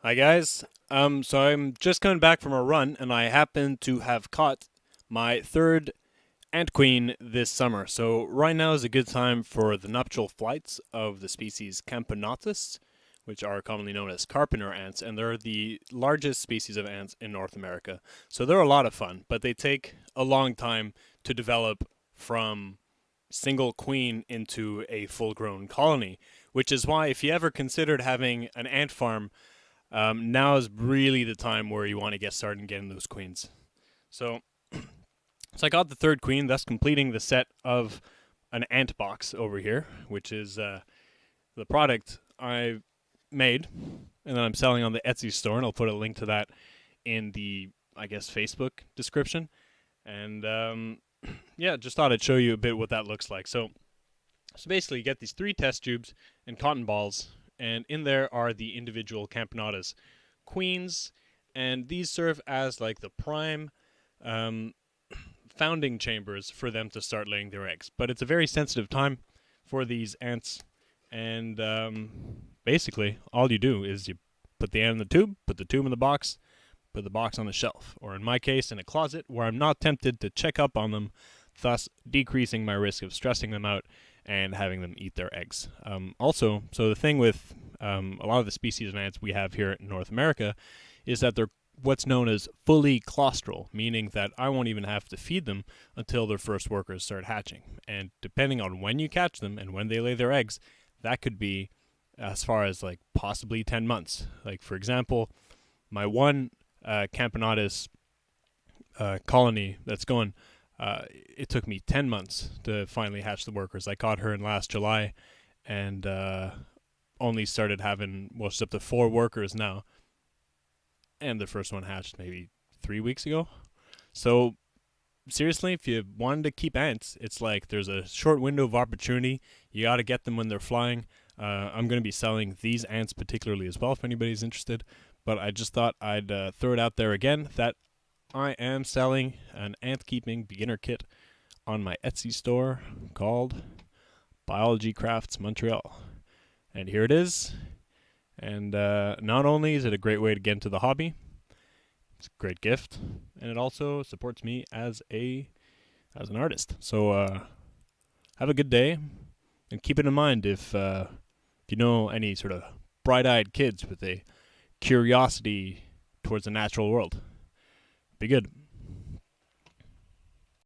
Hi guys. So I'm just coming back from a run, and I happen to have caught my third ant queen this summer. So right now is a good time for the nuptial flights of the species Camponotus, which are commonly known as Carpenter ants, and they're the largest species of ants in North America. So they're a lot of fun, but they take a long time to develop from single queen into a full-grown colony, which is why if you ever considered having an ant farm, now is really the time where you want to get started and getting those queens. So, so I got the third queen, thus completing the set of an AntBox over here, which is the product I made and then I'm selling on the Etsy store, and I'll put a link to that in the, I guess, Facebook description. And yeah, just thought I'd show you a bit what that looks like. So basically, you get these three test tubes and cotton balls, and in there are the individual Camponotus queens, and these serve as like the prime um, founding chambers for them to start laying their eggs. But it's a very sensitive time for these ants, and basically, all you do is you put the ant in the tube, put the tube in the box, put the box on the shelf, or in my case, in a closet where I'm not tempted to check up on them, thus decreasing my risk of stressing them out and having them eat their eggs. Also, so the thing with a lot of the species of ants we have here in North America is that they're what's known as fully claustral, meaning that I won't even have to feed them until their first workers start hatching. And depending on when you catch them and when they lay their eggs, that could be as far as like possibly 10 months. Like, for example, my one Camponotus colony that's going, it took me 10 months to finally hatch the workers. I caught her in last July and only started having, well, she's up to 4 workers now. And the first one hatched maybe 3 weeks ago. So, seriously, if you wanted to keep ants, it's like there's a short window of opportunity. You got to get them when they're flying. I'm going to be selling these ants particularly as well if anybody's interested. But I just thought I'd throw it out there again that I am selling an ant keeping beginner kit on my Etsy store called Biology Crafts Montreal. And here it is. And not only is it a great way to get into the hobby, it's a great gift, and it also supports me as an artist. So have a good day, and keep it in mind if you know any sort of bright-eyed kids with a curiosity towards the natural world. Be good.